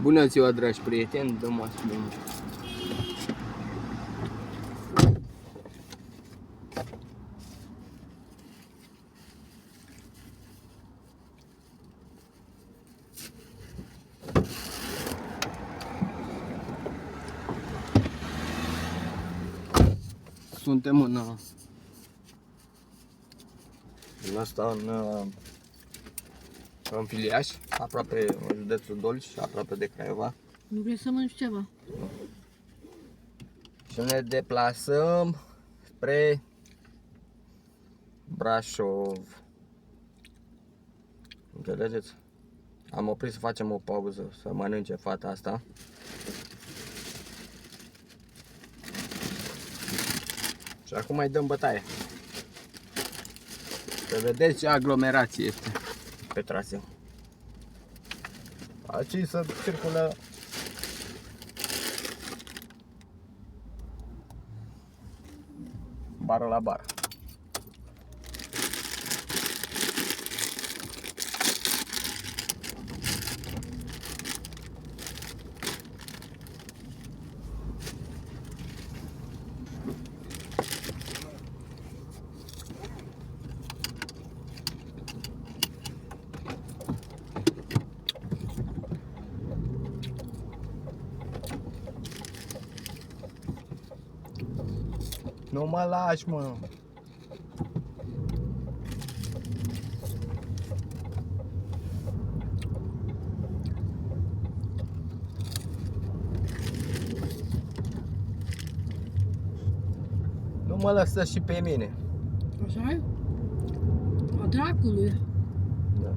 Bună ziua, dragi prieteni, domnul și domnul. Suntem în Filiaș, aproape în județul Dolj, aproape de Craiova. Nu vrei să mănânci ceva? Și ne deplasăm spre Brașov. Înțelegeți? Am oprit să facem o pauză, să mănânce fata asta. Și acum mai dăm bătaie. Să vedeți ce aglomerație este pe traseu. Aici să circulă bară la bară. Nu mă lași, mă! Nu mă lăsă și pe mine. Așa-i? A dracului. Da.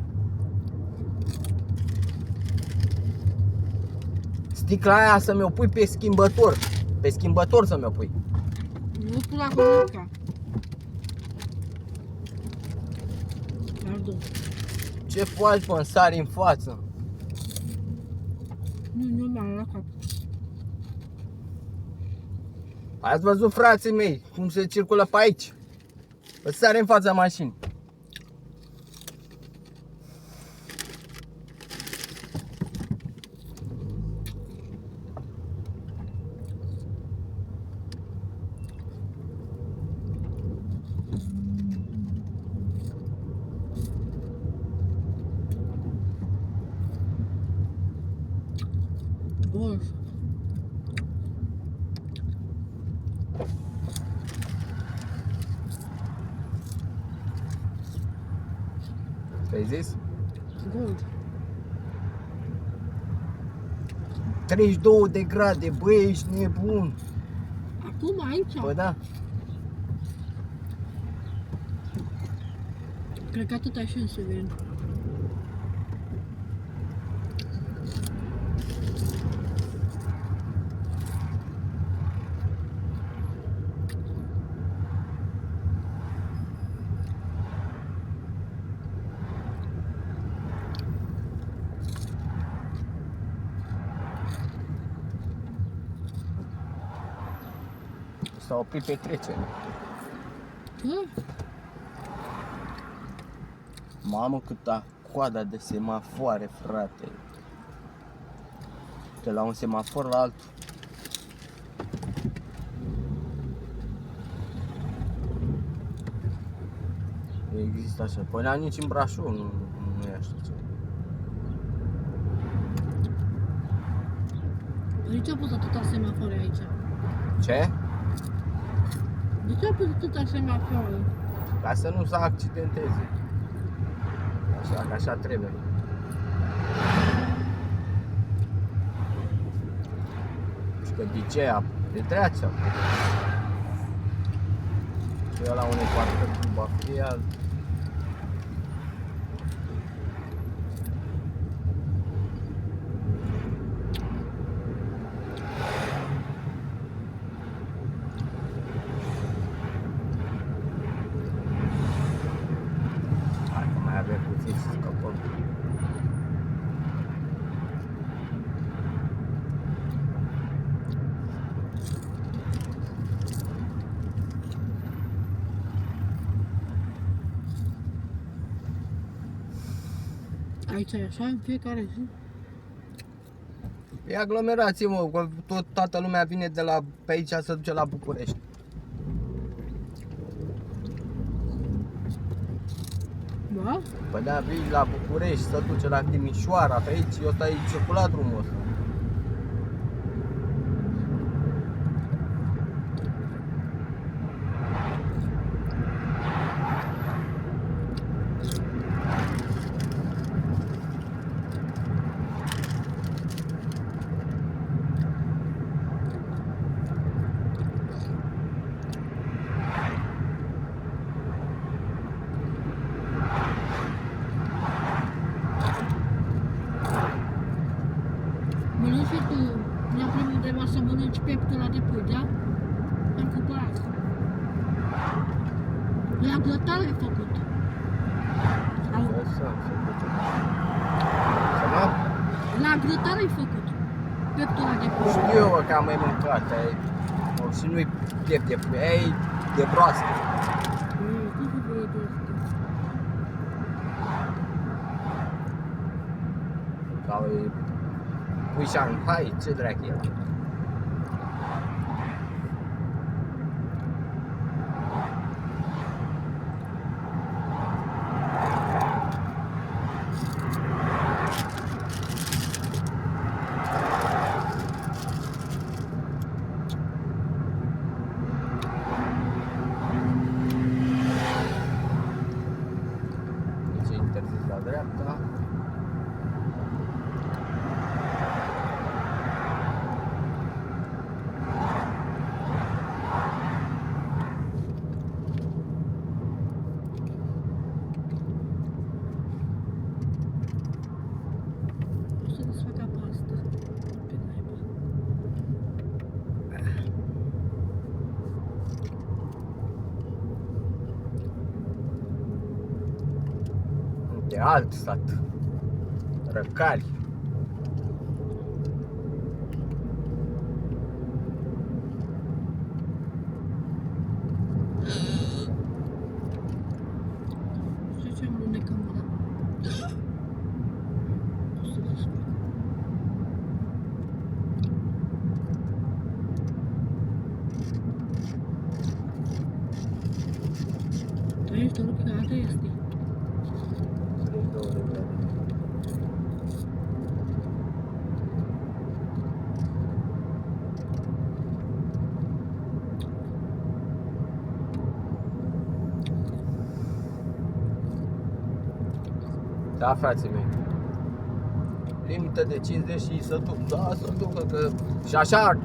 Sticla aia să mi-o pui pe schimbător. Pe schimbător să mi-o pui. Nu pun la comunica. Pardon. Ce faci, mă? Sari în față. Nu m-am la cap. Ați văzut, frații mei, cum se circulă pe aici? Îți sare în fața mașinii. Bun. Ce-ai zis? Gold. 32 de grade, băi, ești nebun. Acum aici? Bă, da. Cred că atât așa în Severin. S-a oprit pe trecere. Da? Mamă, câta coada de semafoare, frate. De la un semafor la altul. Există așa. Păi n-am nici în Brașov, nu e așa ceva. De ce a pus atâta semafoare aici? Ce? De ce a pus atâta semafoare? Ca să nu se accidenteze. Așa, că așa trebuie. Și că DJ-a de treața. Și ăla unei parcă cu bafia. Hai că mai avem puțin să scăpăm. Aici e așa în fiecare zi? E aglomerație, mă, că toată lumea vine de la pe aici să duce la București. Da? Păi da, vii la București, să duce la Timișoara, pe aici, ăsta e circulat drumul ăsta. Mănânci și tu, la primul undeva să mănânci peptul ăla de pui, da? Am cumpărat. La grătar ai făcut. Au, la grătar ai făcut. Peptul ăla de pui. Știu eu că am mai mâncat, și nu-i piept de pui, e de broască. Cum să vă iubesc? Sau e pui Shanghai, ce dracu e ăla? Deci e interzis la dreapta. O să desfac apa asta. Pe naiba. De alt sat. Răcali. Și ce îmi lunecă mâna? O să desfac. Aici doar că alta este. 32 de grade. Da, frații mei. Limită de 50 și să duc, da, să ducă că... Și așa,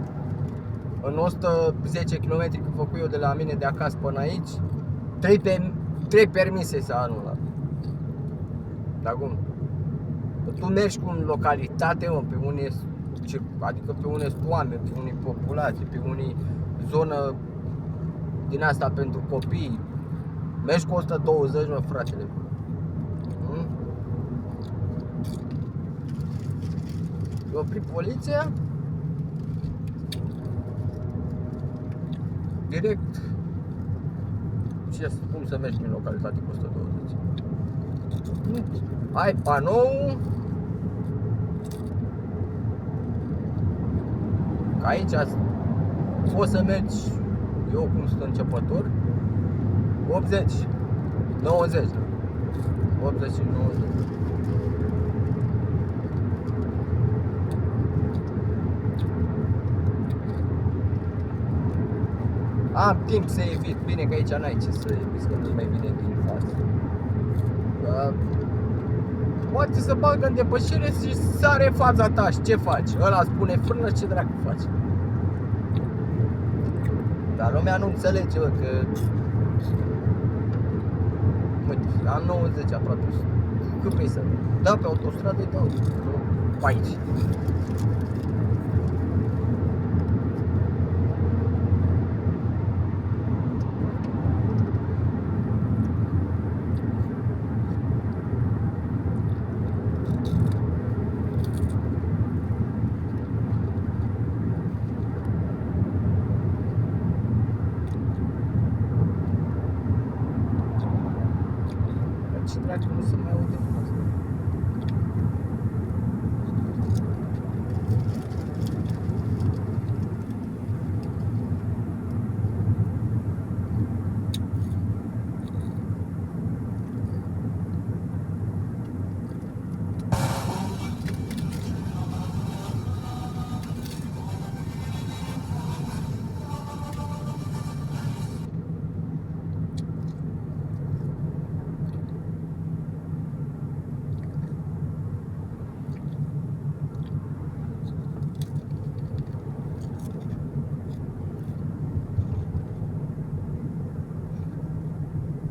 în 110 km cât făcut eu de la mine de acasă până aici, 3 permise să anul. Dar cum? Tu mergi cu în localitate, mă, pe unde, adică pe unde sunt oameni, pe unde populație, pe unde zonă din asta pentru copii. Mergi cu 120, mă, fratele. E oprit poliția, direct. Cum să mergi în localitate cu 120? Ai panou. Că aici poți să mergi, eu cum sunt începător, 80, 90, 80 și 90. Am timp să evit, bine că aici n-ai ce să eviți, că nu mai vine din față. Poate să bagă în depășire și sare în fața ta și ce faci? Ăla spune frână, ce dracu faci? Dar lumea nu înțelege, bă, că... Uite, am 90 aproape. Cât vrei să... Da, pe autostradă îi dau, nu pe aici. Ce dracu, nu se mai aude asta.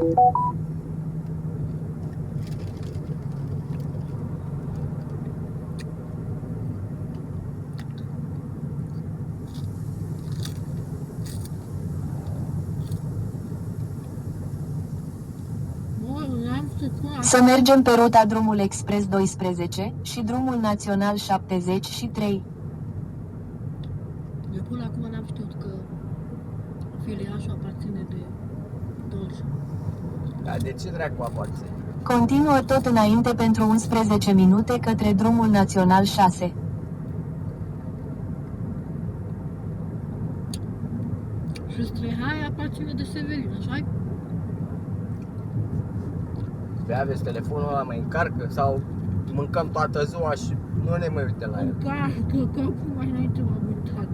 Să mergem pe ruta drumul expres 12 și drumul național 73. Eu până acum n-am știut că filiașul aparține de Dolce. Dar de ce dracu aparține? Continuă tot înainte pentru 11 minute către drumul național 6. Și Strehai aparține de Severin, așa-i? Pe aveți telefonul ăla, mai încarcă sau mâncăm toată ziua și nu ne mai uităm la el? Încarcă, că acum mai înainte m-am uitat.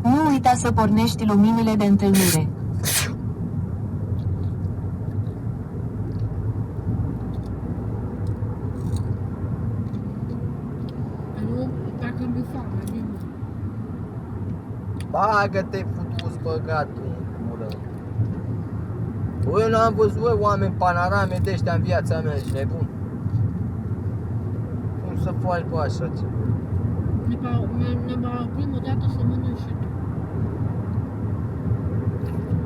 Nu uita să pornești luminile de întâlnire. Nu, dacă îmi foame, din Bagă-te, futus băgatul în cură. Bă, eu n-am văzut, bă, oameni panorame de ăștia în viața mea, ești nebun? Cum să faci, bă, așa ceva? ne va oprim o dată să mănânci și tu.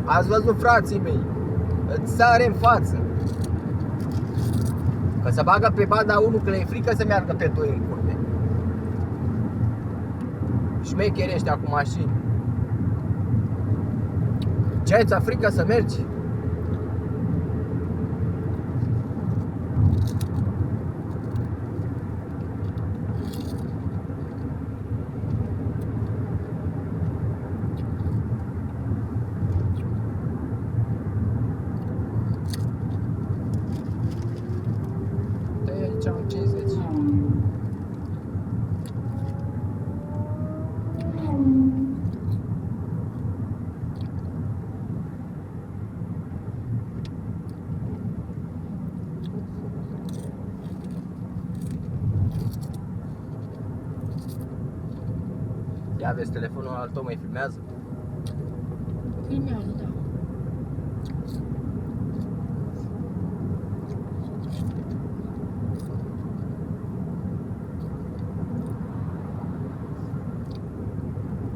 Ați văzut, frații mei? Îți sare în față. Că se bagă pe banda 1 că le-e frică să meargă pe 2 în curte. Șmecheri ăștia cu mașini. Ce, ți-a frică să mergi? Aici am 50. Ia vezi, telefonul al tău mai filmează? Filmează, da.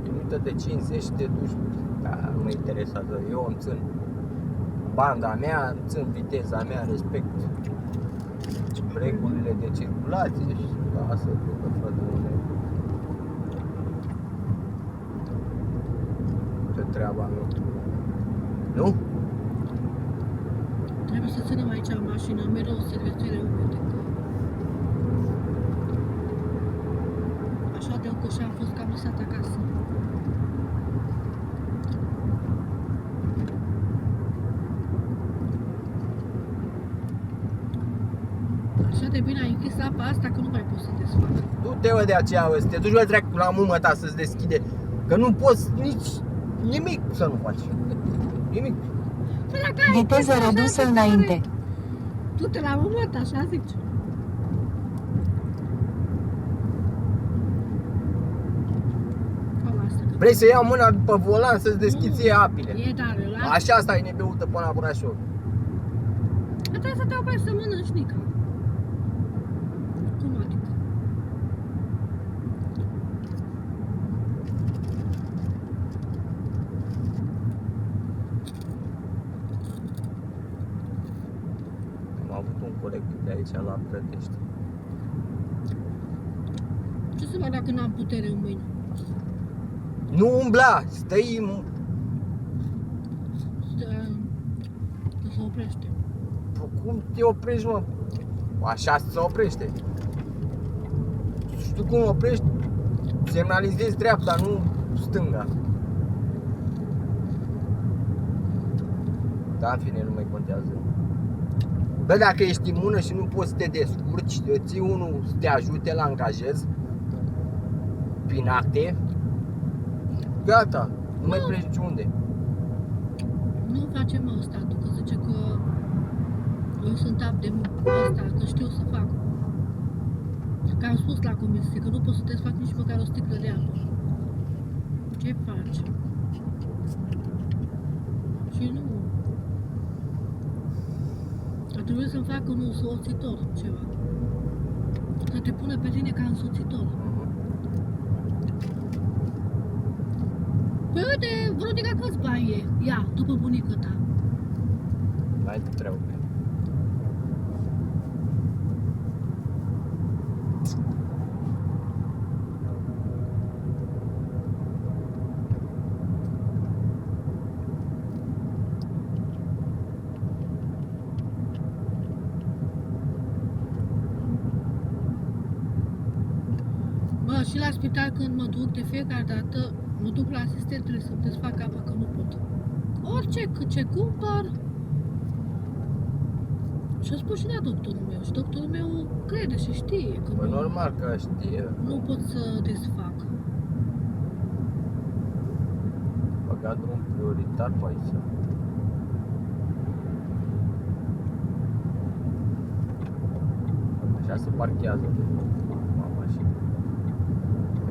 Limită de 50 și te duci. Da, nu mă interesează. Eu îmi țin banda mea, îmi țin viteza mea, respect regulile de circulație și lasă ducă, frătele meu. Ce treaba mea. Nu? Trebuie să ținem aici în mașină, mereu servetele umede. Așa de încoșa am fost cam lăsat acasă. Așa de bine ai închis apa asta că nu mai poți să desfacă. Du-te, mă, de aceea, mă, să te duci, mă, dracu, la mumă ta să-ți deschide. Că nu poți nici nimic să nu faci. Nimic. Păi dacă ai Viteză închis așa redusă de înainte. tare, du-te la moment, așa zici. Cam asta. Vrei să iau mâna după volan să-ți deschizi ție apile. E tare, la... Așa stai nebeută până la Brașov. Trebuie să te oprești să mănânci, Nica. Cum adică? Am avut un coleg de aici la Plătești. Ce să fac dacă n-am putere în mâini? Nu umbla, stai. Că se oprește. Cum te oprești, mă? Așa se oprește. Știu cum oprești? Semnalizezi dreapta, nu stânga. Da, în fine, nu mai contează. Bă, dacă ești imună și nu poți să te descurci, ții unul să te ajute la angajez prin acte, gata, nu mai pleci niciunde. Nu facem asta, că zice că eu sunt ap de asta, că știu să fac. Că am spus la comisie că nu pot să te fac nici măcar o sticlă de apă. Ce faci? trebui să-mi facă un însoțitor, ceva. Să te pună pe tine ca însoțitor. Păi uite, Veronica, câți bani e? Ia, după bunica ta. Mai te trebuie. Bă, și la spital când mă duc de fiecare dată, mă duc la asistent, trebuie să-mi desfac apa că nu pot. Orice, cât ce cumpăr. Și a spus și la doctorul meu. Și doctorul meu crede și știe că Bă, normal că știe. nu pot să desfac. Băgat drum prioritar pe aici. Așa se parchează mașina.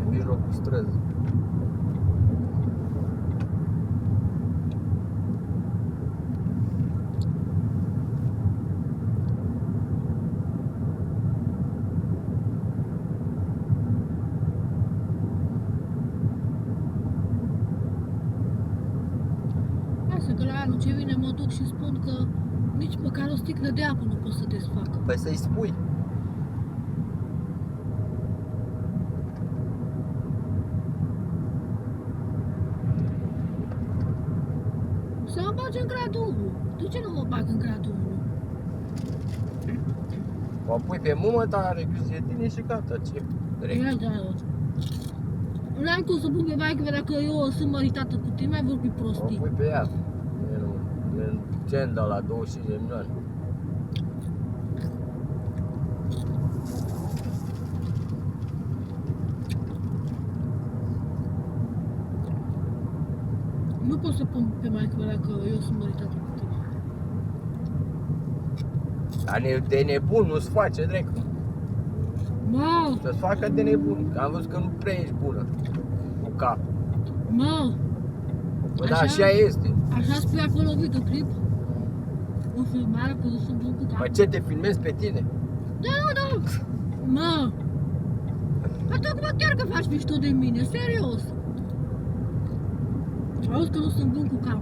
În mijlocul străzii. Lasă că la anul ce vine mă duc și spun că nici măcar o sticlă de apă nu pot să desfac. Păi să-i spui. Să mă bagi în gradul 1. De ce nu mă bag în gradul 1? O pui pe mumă ta, are grijă de tine și gata, ce? Direct. Ia da, n-am cum să pun pe maică dacă eu sunt măritată cu tine, mai vorbi O prostii. pui pe ea. E gen de la 25 de milioane. Nu pot să pun pe maică dacă eu sunt măritată cu tine. Dar de nebun nu-ți face drept. Mă, Să-ți facă de nebun. Că am văzut că nu prea ești bună cu cap. mă, Bă, da, Așa? așa este. așa spui acolo în videoclip? O filmare că nu sunt bun cu cap. Păi ce, te filmezi pe tine? Da. Mă, dar tocmai chiar că faci mișto de mine, serios. Auzi că nu sunt bun cu cap.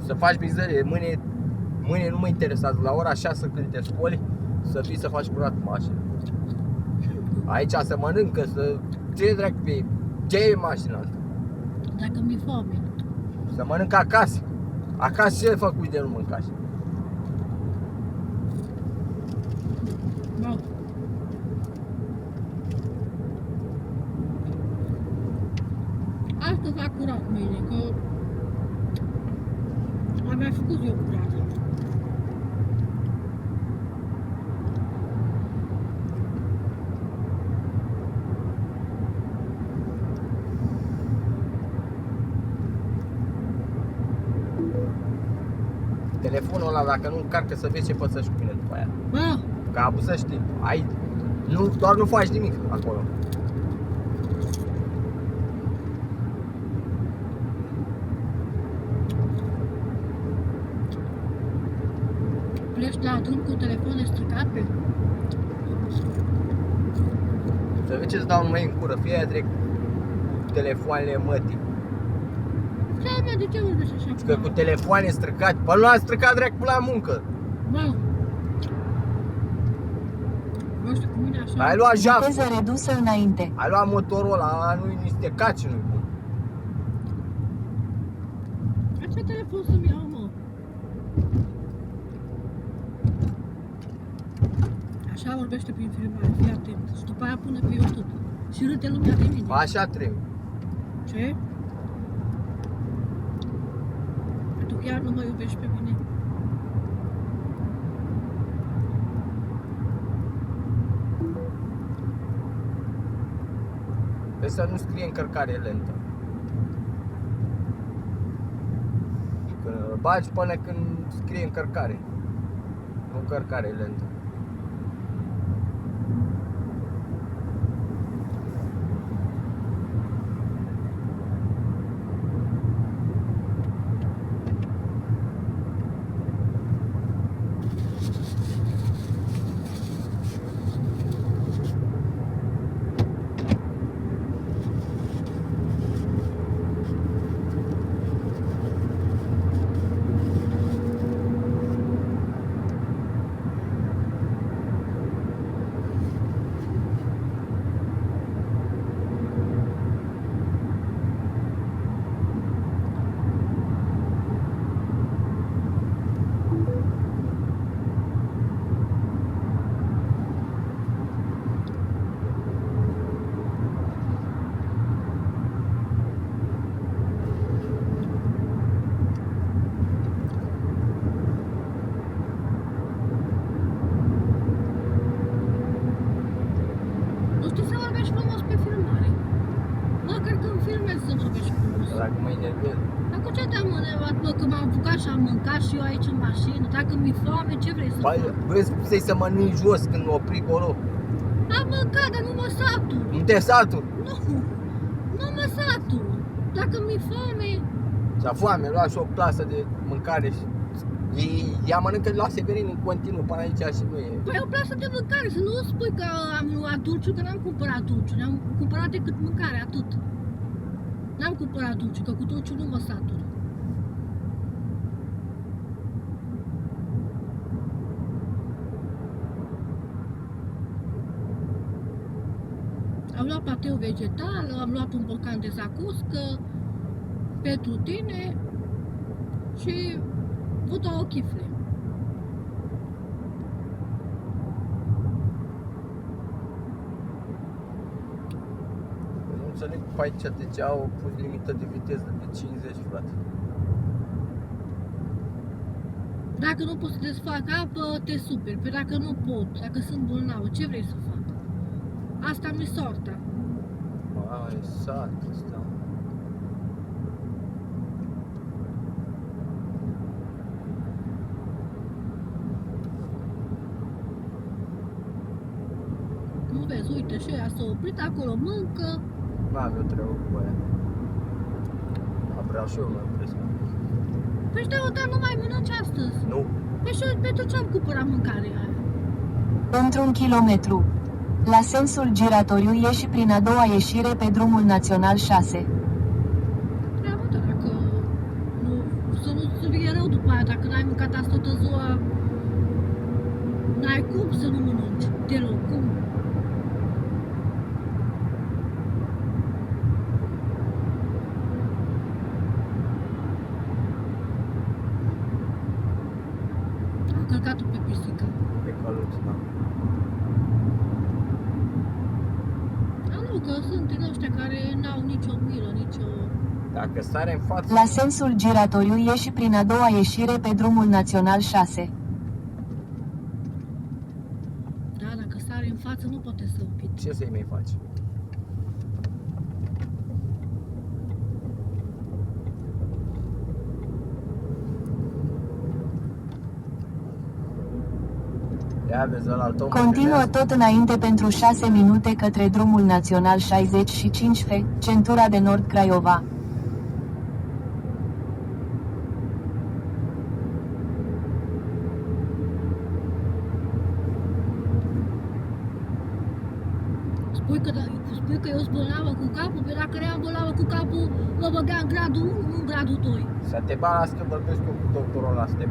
Să faci mizerie. Mâine nu mă interesează. La ora 6 când te scoli, să fii să faci curat mașina. Aici să mănâncă, să... Ce dracu pe... Ce e mașina asta? Dacă mi-e foame. Să mănâncă acasă. Acasă ce făcut de nu mâncași? Mă. Asta fac curat mâine, că am mai făcut eu curat. Telefonul ăla, dacă nu încarcă, să vezi ce poți să-și pune după aia. Bă, Că abuză timp. Ai... Nu, doar nu faci nimic acolo. pleci la drum cu telefoane stricate? Să vezi ce-ți dau numai în cură. Fie aia direct telefoanele mătii. Ce mea, de ce vorbești așa? Că cu telefoane stricate. Păi nu am stricat direct până la muncă. Bă, nu știu, cu mine așa. Ai luat jaf. Viteză redusă înainte. Ai luat motorul ăla, nu-i nici de caci, nu-i bun. Ce telefon să-mi iau, mă? Așa vorbește prin filmare, fii atent. Și după aia pune pe YouTube. Și râde lumea de mine. Așa trebuie. Ce? Tu chiar nu mă iubești pe mine? Vezi să nu scrie încărcare lentă. Când îl bagi până când scrie încărcare. Nu încărcare lentă. și am mâncat și eu aici în mașină. Dacă mi-e foame, ce vrei să Păi, fac? vrei să mănânci jos când mă opri acolo? Am mâncat, dar nu mă satur. Nu te satur. Nu mă satur. Dacă mi-e foame, Și-a foame, lua și o plasă de mâncare și ea mănâncă la Severin în continuu până aici și nu e. păi o plasă de mâncare, să nu spui că am luat dulciul, că n-am cumpărat dulciul. N-am cumpărat decât mâncare, atât. N-am cumpărat dulciul, că cu dulciul nu mă satur. Am luat pateu vegetal, am luat un borcan de zacuscă pentru tine și vă dau o chifle. Nu înțeleg pe aici de ce au pus limită de viteză de 50, frate. Dacă nu pot să desfac apă, te superi. Pe dacă nu pot, dacă sunt bolnavă, ce vrei să fac? Asta mi-e sorta. Ai, sat ăsta. Nu vezi, uite, și ăia s-au oprit acolo, mâncă. N-am eu treabă cu aia. Vreau și eu mă opresc. Păi știu, dar nu mai mănânci astăzi. Nu. Păi și pentru ce am cumpărat mâncarea aia? Într-un kilometru. La sensul giratoriu ieși prin a doua ieșire pe drumul național 6. Treabă, dar dacă nu, să nu-ți fie rău după aia, dacă n-ai mâncat asta toată ziua, n-ai cum să nu mănânci, deloc, cum? Am călcat-o pe pisică. Pe căluț, da. Nu, că sunt din ăștia care n-au nicio milă, nicio... Dacă sare în față, La sensul giratoriu ieși prin a doua ieșire pe drumul național 6. Da, dacă sare în față, nu poate să împit. ce să-i mai faci? Ia vezi, ăla al tău mă Continuă gândează. tot înainte pentru 6 minute către drumul național 65F, centura de nord Craiova. Spui că eu sunt bolnavă cu capul, pe dacă eram bolnavă cu capul, mă băga în gradul 1, nu în gradul 2. Să te balas că vorbesc eu cu doctorul ăla, să te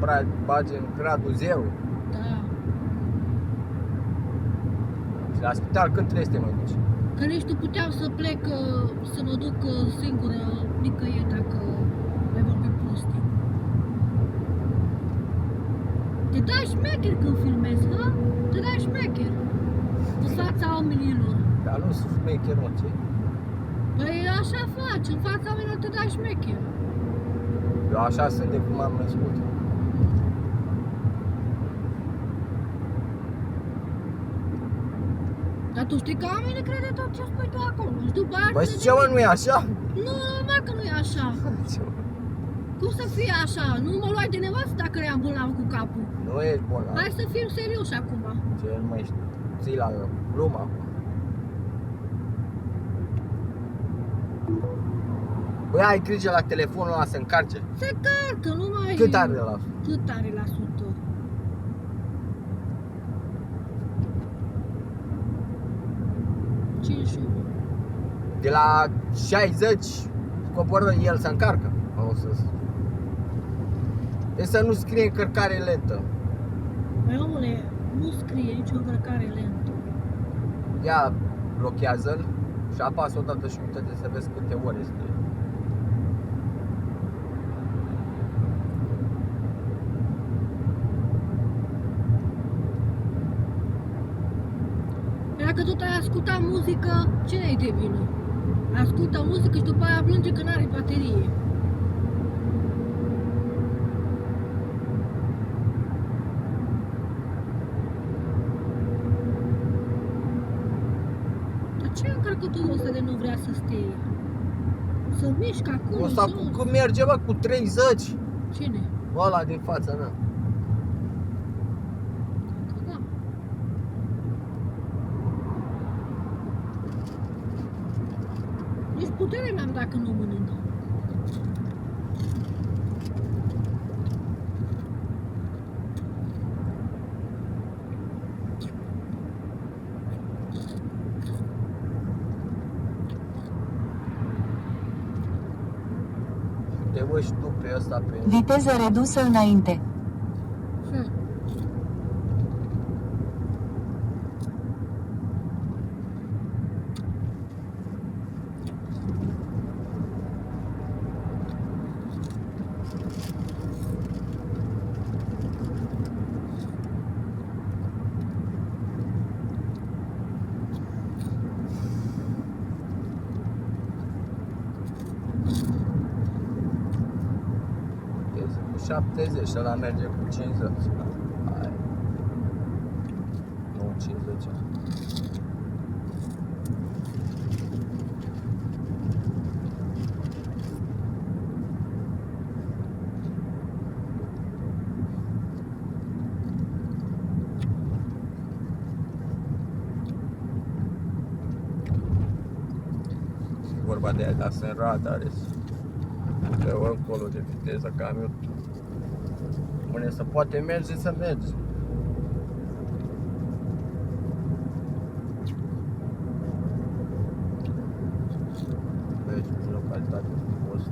bagi în gradul 0. Da. Și la spital când trebuie să te mai duci? Că nici nu puteam să plec, să mă duc singură nicăieri dacă mai vorbim prostii. Te dai șmecher când filmezi, hă? Te dai șmecher. În fața oamenilor. Dar nu sunt șmecher, mă, ce? Păi așa faci, în fața oamenilor te dai șmecher. Eu așa sunt de cum am născut. Dar tu știi că oamenii crede tot ce spui tu acolo. Și după aia Băi, crede- ce mă, nu e așa? Nu, normal că nu e așa. Cum să fie așa? Nu mă luai de nevastă dacă eram bolnav cu capul. Nu ești bolnav. Hai să fim serioși acum. Ce nu mai știu. Ții la glumă acum. Băi, ai grijă la telefonul ăla să încarce. Se carcă, nu mai... Cât are la? Cât are la sută? De la 60 coboră el să încarcă. O să... Deci să nu scrie încărcare lentă. Păi omule, nu scrie nicio încărcare lentă. Ia blochează-l și apasă odată și uite să vezi câte ore scrie. Dacă tot ai ascultat muzică, cine-i de vină? Ascultă muzică și după aia plânge că n-are baterie. Dar ce încărcătorul ăsta de nu vrea să stea? Să mișcă acolo, Ăsta jos? cum merge, bă, cu 30? Cine? Ăla din fața mea. Da. Nici putere n-am dacă nu mănânc. Te uiți tu pe ăsta pe... Viteză redusă înainte. Ce? Cu 70 și ăla merge cu 50. Hai. Nu 50. Vorba de aia, dar sunt radare. Că încolo de viteză cam eu. Unde să poate merge, să merge. Vezi, în localitate frumos.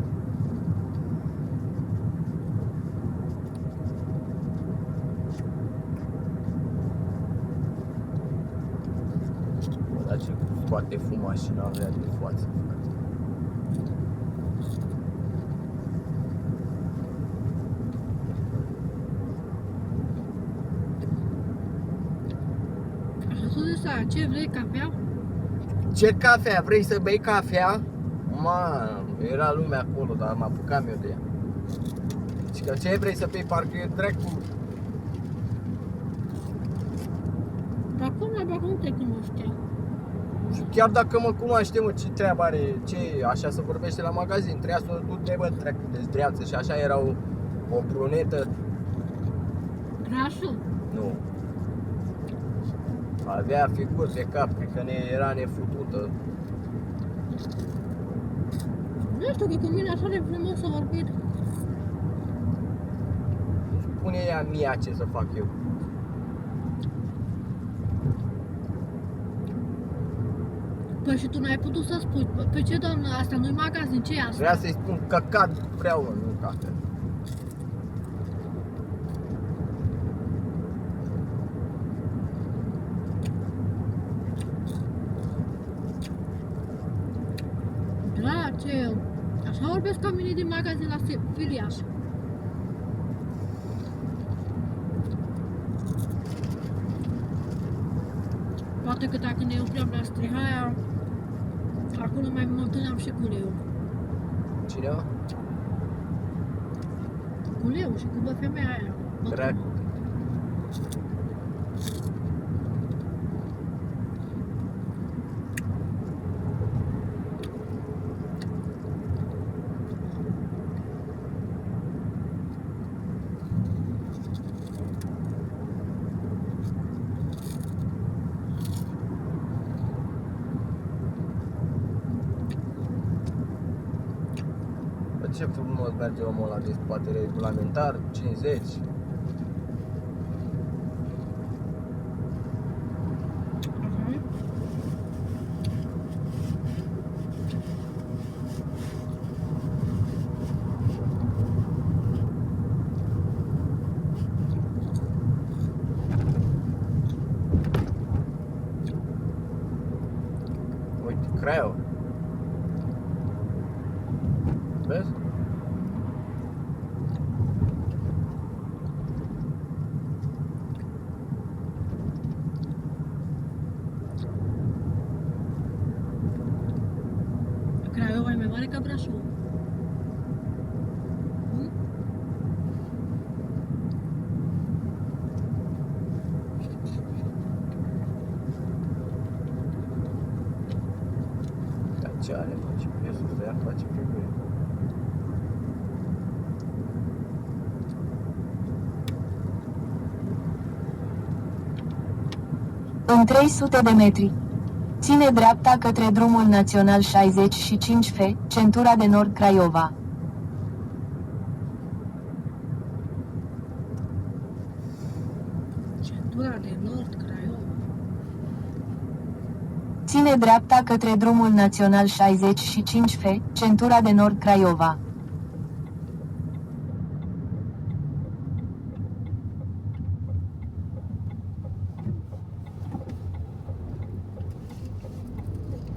Bă, dar ce scoate fum mașina avea de față, frate. Așa s-a zis aia, ce vrei, cafea? Ce cafea? Vrei să bei cafea? Mamă, era lumea acolo, dar mă apucam eu de ea. Și că ce vrei să bei, parcă e dracu. Dar cum la dacă nu te cunoștea? Și chiar dacă mă cunoaște, mă, ce treabă are, ce, așa se vorbește la magazin, trebuia să o du-te, bă, treacă de zdreață. Și așa era o brunetă, Grașă? nu. Avea figuri de cap, cred că era nefutută. Nu știu, că cu mine așa de frumos a vorbit. Spune ea mie ce să fac eu. Păi și tu n-ai putut să spui, pe ce doamnă, asta nu-i magazin, ce e asta? Trebuia să-i spun căcat vreau, mă, nu cafea. Da, ce... Așa vorbesc ca mine din magazin la filiaș. Poate că dacă ne opream la Strihaia, acolo mai mă întâlneam și cu Leu. Cine, mă? Cu Leu și cu femeia aia. Dracu. Bă, ce frumos merge omul ăla din spate, regulamentar, 50. Uite, Craiova. Vezi? Craiova e mai mare ca Brașov. Hmm? Dar ce are, mă, ce piesul ăsta ia face pe mine. În 300 de metri. Ține dreapta către drumul național 65F, centura de nord Craiova. Centura de nord Craiova. Ține dreapta către drumul național 65F, centura de nord Craiova.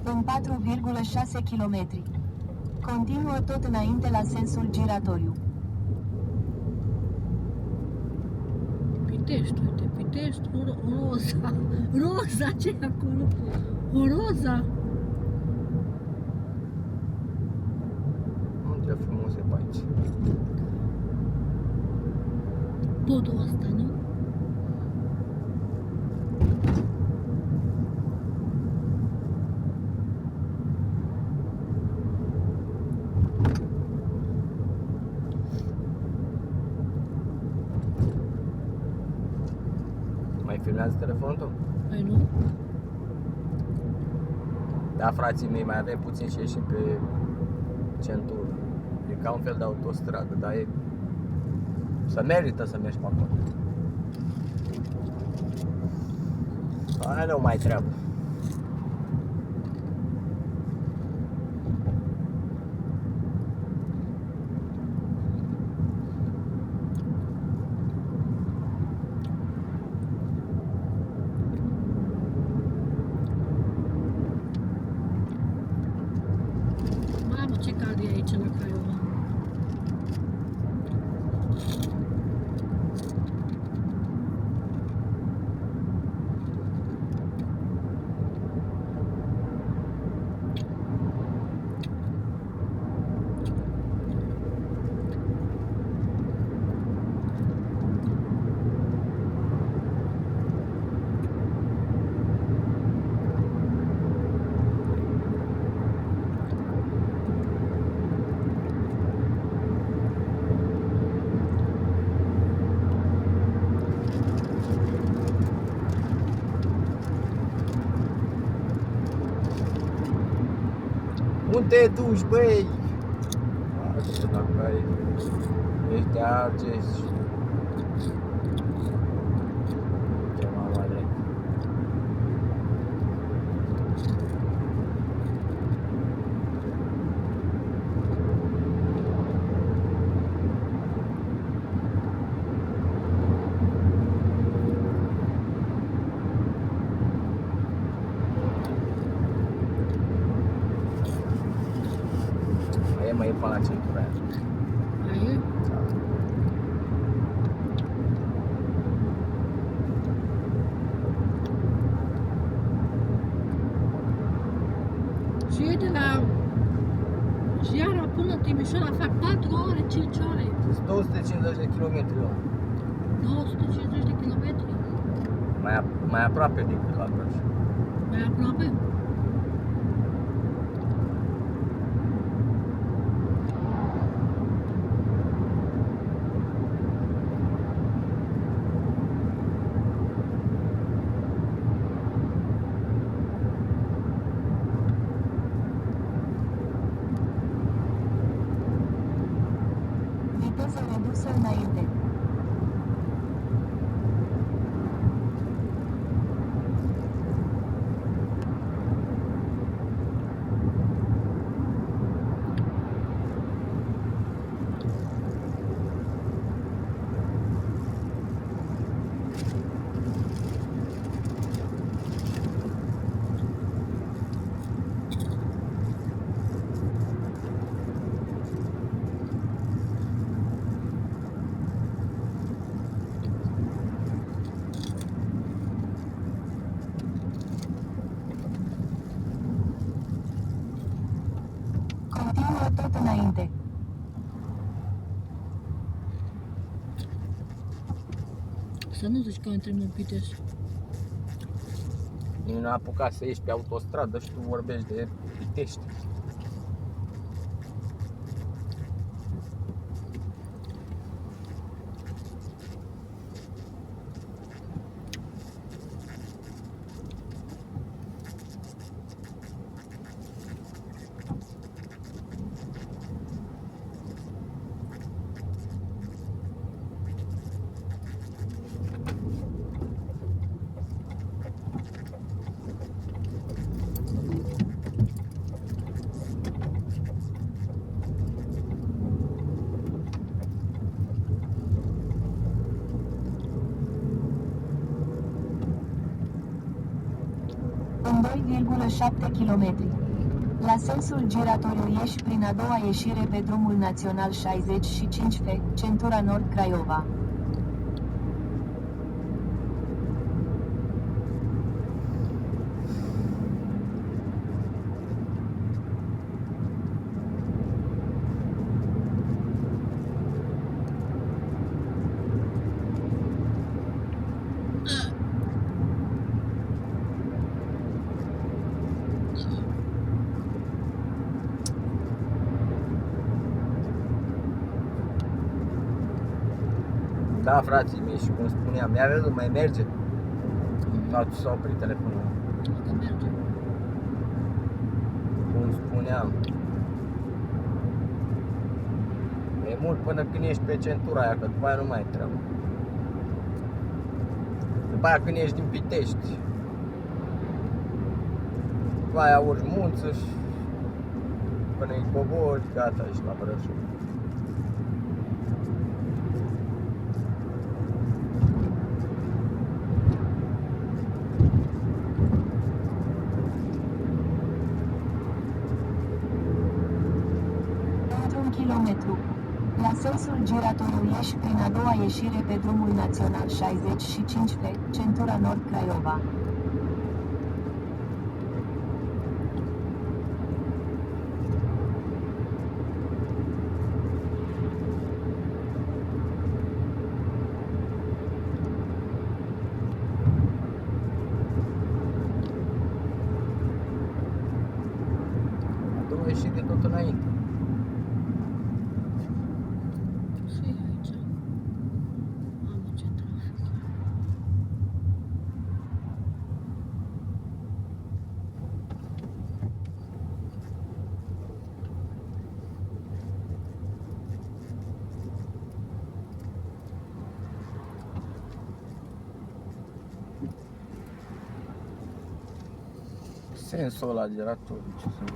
În 4,6 km. Continuă tot înainte la sensul giratoriu. Pitești, uite, Pitești, Roza. Roza, ce e acolo? O Roza. Ce frumos e pe aici. Podul ăsta, nu? Mai filmează telefonul tău? Păi nu? Da, frații mei, mai avem puțin și ieșim pe centură. E ca un fel de autostradă, dar e... să merită să mergi pe acolo. Aia nu mai treabă. Mamă, ce cald e aici la Craiova. Unde te duci, băi? Așa, dacă ai... ești de Argeș. Ce mama drept. Mai e până la centura aia. Mai e? Și e de la Giara până Timișoara fac 4 ore, 5 ore. Sunt 250 de kilometri, eu. 250 de kilometri. Mai aproape decât la Brașov. Mai aproape. Viteză redusă înainte. Continuă tot înainte. Să nu zici că intrăm în Pitești. Nu a apucat să ieși pe autostradă și tu vorbești de Pitești. în 2,7 km. La sensul giratoriu ieși prin a doua ieșire pe drumul național 65F, centura nord Craiova. Da, frații mei, și cum spuneam, mi-a văzut, mai merge? Sau ți s-a oprit telefonul? Că merge. Cum spuneam, e mult până când ești pe centura aia, că după aia nu mai e treabă. După aia când ești din Pitești, după aia urci munță și până îi cobori, gata, ești la Brașov. Kilometru. La sensul giratoriu ieși prin a doua ieșire pe drumul național 65F, centura nord Craiova. A doua ieșire tot înainte. Și aici. Mamă, ce trafic. Sensul ăla giratoriu, ce să zic.